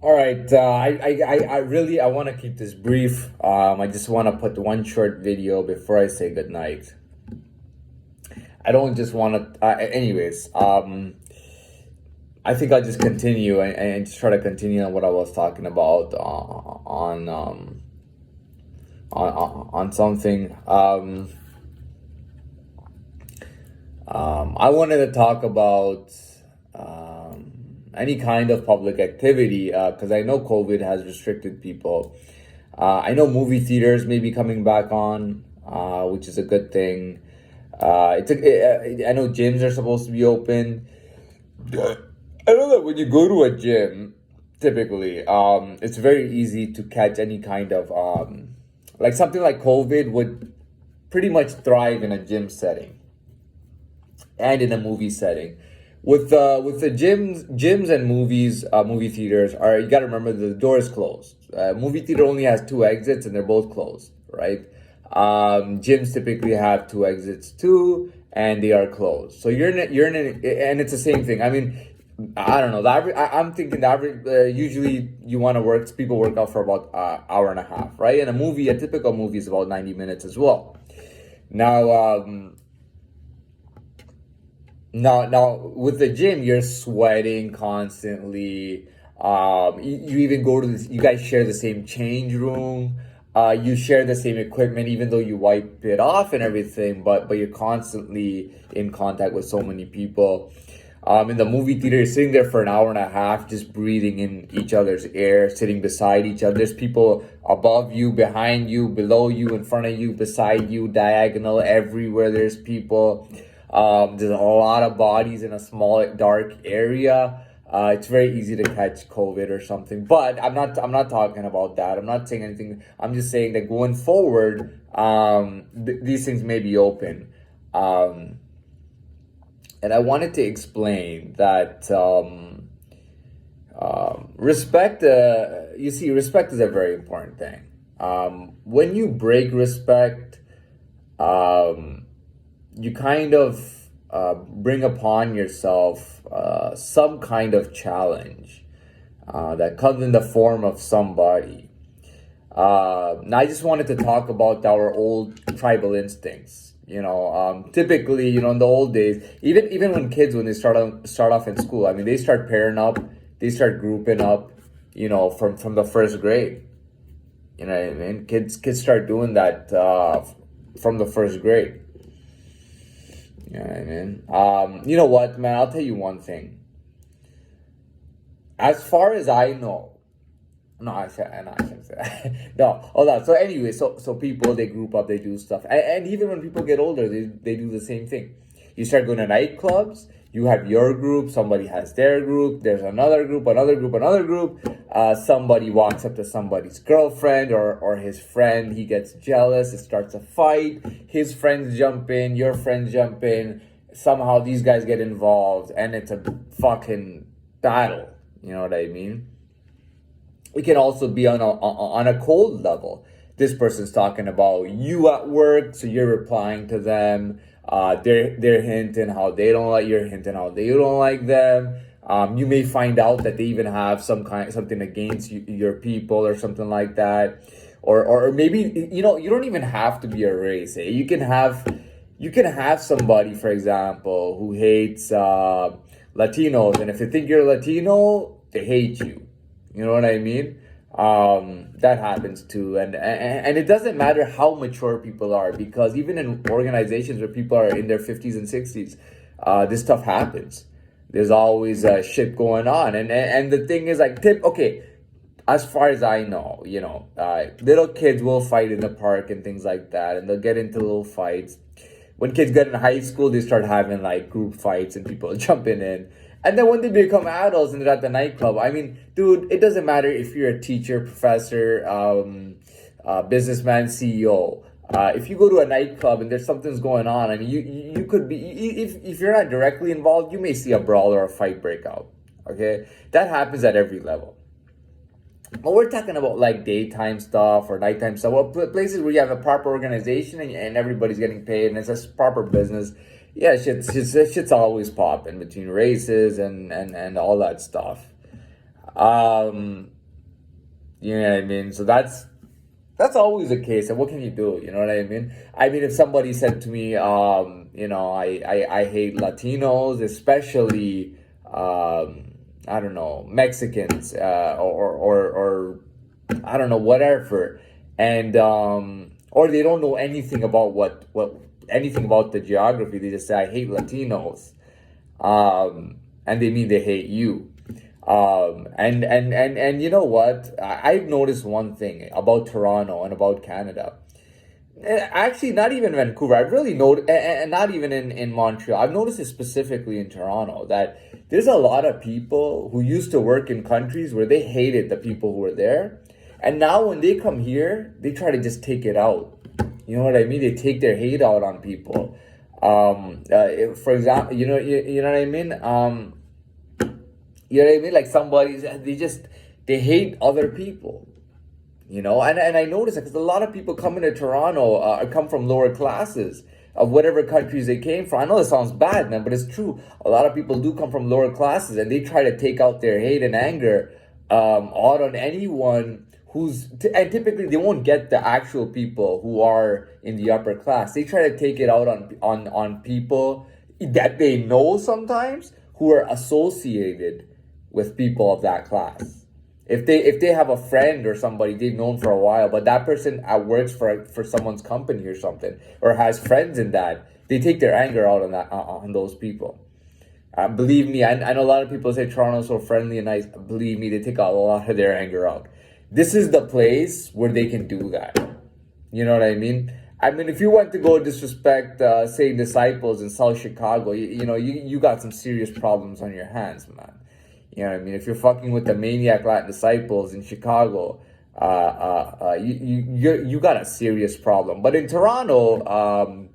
All right. I really I want to keep this brief. I just want to put one short video before I say goodnight. I don't just want to. Anyways, I think I'll just continue and just try to continue on what I was talking about on something. I wanted to talk about any kind of public activity because I know COVID has restricted people. I know movie theaters may be coming back on, which is a good thing. I know gyms are supposed to be open. I know that when you go to a gym, typically, it's very easy to catch any kind of like something like COVID would pretty much thrive in a gym setting and in a movie setting. With the gyms and movies, movie theaters are you got to remember the door is closed. Movie theater only has two exits and they're both closed, right? Gyms typically have two exits too, and they are closed. So and it's the same thing. I mean, I don't know. I'm thinking the average. Usually, you want to work. People work out for about hour and a half, right? And a typical movie is about 90 minutes as well. Now, now with the gym, you're sweating constantly. You even go to this. You guys share the same change room. You share the same equipment, even though you wipe it off and everything. But you're constantly in contact with so many people. In the movie theater, you're sitting there for an hour and a half, just breathing in each other's air, sitting beside each other. There's people above you, behind you, below you, in front of you, beside you, diagonal, everywhere. There's people. There's a lot of bodies in a small, dark area. It's very easy to catch COVID or something. But I'm not talking about that. I'm not saying anything. I'm just saying that going forward, these things may be open. And I wanted to explain that respect. You see, respect is a very important thing. When you break respect, you kind of bring upon yourself some kind of challenge that comes in the form of somebody. Now, I just wanted to talk about our old tribal instincts. Typically, in the old days, even when kids, when they start off in school, I mean, they start pairing up, they start grouping up, from the first grade. You know what I mean? Kids start doing that from the first grade. You know what I mean? You know what, man? I'll tell you one thing. As far as I know, no, I shouldn't say that. No, hold on. So anyway, so people, they group up, they do stuff, and even when people get older, they do the same thing. You start going to nightclubs. You have your group. Somebody has their group. There's another group, another group, another group. Somebody walks up to somebody's girlfriend or his friend. He gets jealous. It starts a fight. His friends jump in. Your friends jump in. Somehow these guys get involved, and it's a fucking battle. You know what I mean? It can also be on a cold level. This person's talking about you at work, so you're replying to them. They're hinting how they don't like, you're hinting how they don't like them. You may find out that they even have something against your people or something like that, or maybe you don't even have to be a race. You can have somebody, for example, who hates Latinos, and if they think you're Latino, they hate you. You know what I mean? That happens too, and it doesn't matter how mature people are, because even in organizations where people are in their 50s and 60s, this stuff happens. There's always shit going on, and the thing is, like, okay, as far as I know, little kids will fight in the park and things like that, and they'll get into little fights. When kids get in high school, they start having like group fights and people jumping in. And then when they become adults and they're at the nightclub, I mean, dude, it doesn't matter if you're a teacher, professor, businessman, CEO. If you go to a nightclub and there's something's going on, and you could be, if you're not directly involved, you may see a brawl or a fight break out. Okay, that happens at every level. But we're talking about like daytime stuff or nighttime stuff. Well, places where you have a proper organization and everybody's getting paid and it's a proper business. Yeah, shit's always popping between races and all that stuff. You know what I mean? So that's always the case. And what can you do? You know what I mean? I mean, if somebody said to me, I hate Latinos, especially, I don't know, Mexicans, or I don't know, whatever, and or they don't know anything about what anything about the geography. They just say I hate Latinos, and they mean they hate you. And you know what? I've noticed one thing about Toronto and about Canada. Actually, not even Vancouver. I've really noticed, and not even in Montreal. I've noticed it specifically in Toronto that there's a lot of people who used to work in countries where they hated the people who were there, and now when they come here, they try to just take it out. You know what I mean? They take their hate out on people. For example, you know what I mean? You know what I mean? Like somebody, they hate other people. You know, and I notice it because a lot of people coming to Toronto come from lower classes of whatever countries they came from. I know it sounds bad, man, but it's true. A lot of people do come from lower classes, and they try to take out their hate and anger out on anyone and typically they won't get the actual people who are in the upper class. They try to take it out on people that they know sometimes who are associated with people of that class. If they have a friend or somebody they've known for a while, but that person works for someone's company or something, or has friends in that, they take their anger out on those people. Believe me, I know a lot of people say Toronto's so friendly and nice. Believe me, they take a lot of their anger out. This is the place where they can do that. You know what I mean? I mean, if you went to go disrespect, say, Disciples in South Chicago, you got some serious problems on your hands, man. You know what I mean? If you're fucking with the maniac Latin Disciples in Chicago, you got a serious problem. But in Toronto,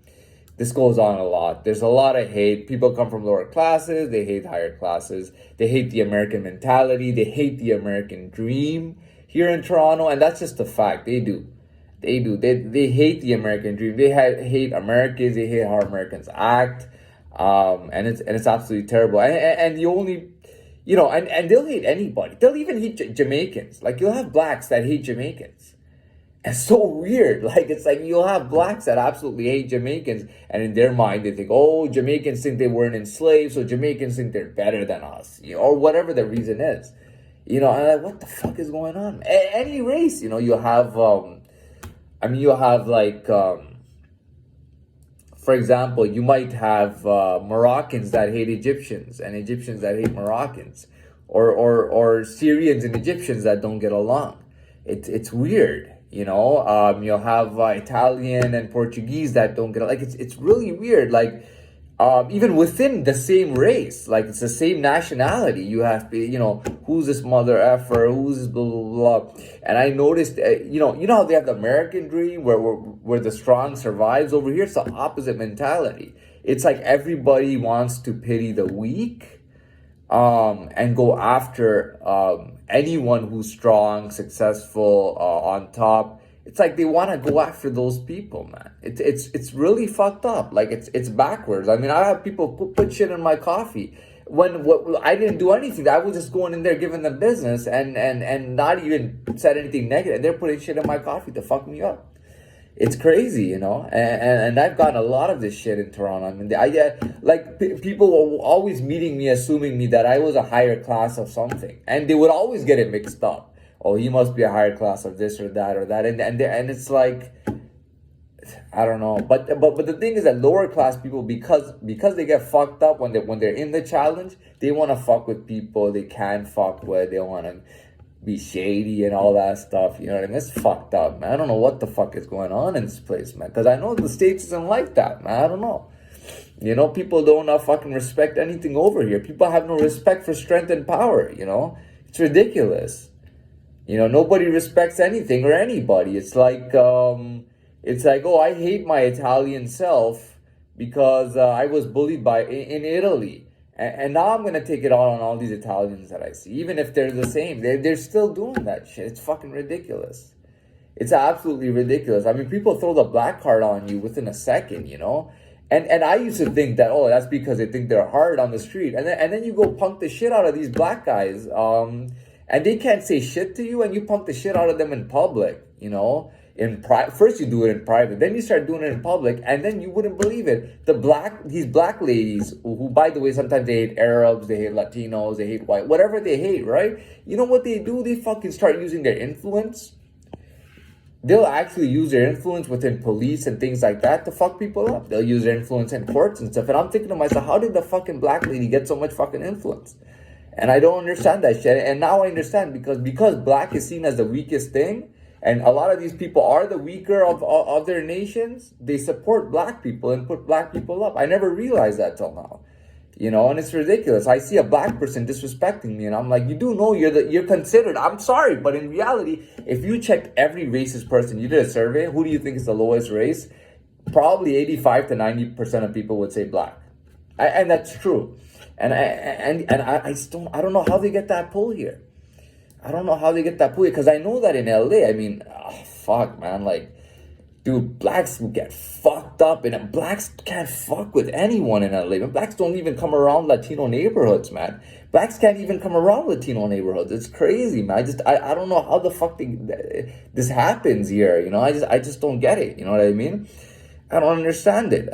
this goes on a lot. There's a lot of hate. People come from lower classes. They hate higher classes. They hate the American mentality. They hate the American dream here in Toronto. And that's just a fact. They do. They do. They hate the American dream. They hate Americans. They hate how Americans act. And it's absolutely terrible. And the only... and they'll hate anybody. They'll even hate Jamaicans. Like, you'll have blacks that hate Jamaicans. It's so weird. Like, it's like you'll have blacks that absolutely hate Jamaicans. And in their mind, they think, oh, Jamaicans think they weren't enslaved, so Jamaicans think they're better than us. Or whatever the reason is. And I'm like, what the fuck is going on? Any race, you'll have... you'll have, like... for example, you might have Moroccans that hate Egyptians and Egyptians that hate Moroccans, or Syrians and Egyptians that don't get along. It's weird, You'll have Italian and Portuguese that don't get along. Like it's really weird. Like even within the same race, like it's the same nationality. You have, who's this mother effer, who's this blah blah blah. And I noticed, you know how they have the American dream where the strong survives. Over here, it's the opposite mentality. It's like everybody wants to pity the weak, and go after anyone who's strong, successful, on top. It's like they want to go after those people, man. It's really fucked up. Like it's backwards. I mean, I have people put shit in my coffee when I didn't do anything. I was just going in there giving them business and not even said anything negative. They're putting shit in my coffee to fuck me up. It's crazy, and I've gotten a lot of this shit in Toronto. I mean, people were always meeting me, assuming me that I was a higher class of something, and they would always get it mixed up. Oh, he must be a higher class of this or that, and it's like, I don't know. But the thing is that lower class people, because they get fucked up when they're in the challenge, they want to fuck with people they can't fuck with. They want to be shady and all that stuff. You know what I mean? It's fucked up, man. I don't know what the fuck is going on in this place, man. Because I know the States isn't like that, man. I don't know. People don't fucking respect anything over here. People have no respect for strength and power, It's ridiculous. Nobody respects anything or anybody. It's like, oh, I hate my Italian self because I was bullied in Italy. And now I'm going to take it out on all these Italians that I see. Even if they're the same, they're still doing that shit. It's fucking ridiculous. It's absolutely ridiculous. I mean, people throw the black card on you within a second, And I used to think that, oh, that's because they think they're hard on the street. And then you go punk the shit out of these black guys. and they can't say shit to you, and you punk the shit out of them in public, you know? First you do it in private, then you start doing it in public, and then you wouldn't believe it. These black ladies, who by the way, sometimes they hate Arabs, they hate Latinos, they hate white, whatever they hate, right? You know what they do? They fucking start using their influence. They'll actually use their influence within police and things like that to fuck people up. They'll use their influence in courts and stuff. And I'm thinking to myself, how did the fucking black lady get so much fucking influence? And I don't understand that shit. And now I understand, because black is seen as the weakest thing, and a lot of these people are the weaker of their nations, they support black people and put black people up. I never realized that till now. You know, and it's ridiculous. I see a black person disrespecting me, and I'm like, you do know you're considered. I'm sorry, but in reality, if you checked every racist person, you did a survey, who do you think is the lowest race? Probably 85 to 90% of people would say black, and that's true. And I still, I don't know how they get that pull here. I don't know how they get that pull here, because I know that in LA, I mean, fuck, man, like, dude, blacks will get fucked up, and blacks can't fuck with anyone in LA. Blacks don't even come around Latino neighborhoods, man. Blacks can't even come around Latino neighborhoods. It's crazy, man. I don't know how the fuck this happens here. You know, I just don't get it. You know what I mean? I don't understand it.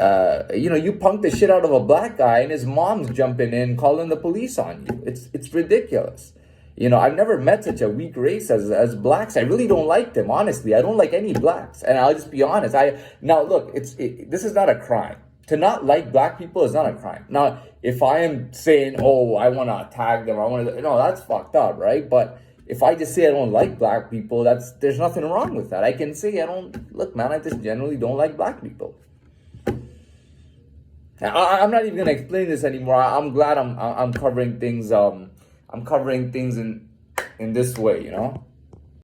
You know, you punk the shit out of a black guy, and his mom's jumping in, calling the police on you. It's ridiculous. You know, I've never met such a weak race as blacks. I really don't like them, honestly. I don't like any blacks, and I'll just be honest. Now look, this is not a crime. To not like black people is not a crime. Now, if I am saying, oh, I want to attack them, no, that's fucked up, right? But if I just say I don't like black people, there's nothing wrong with that. I can say look, man, I just generally don't like black people. I'm not even gonna explain this anymore. I'm glad I'm covering things. I'm covering things in this way, you know.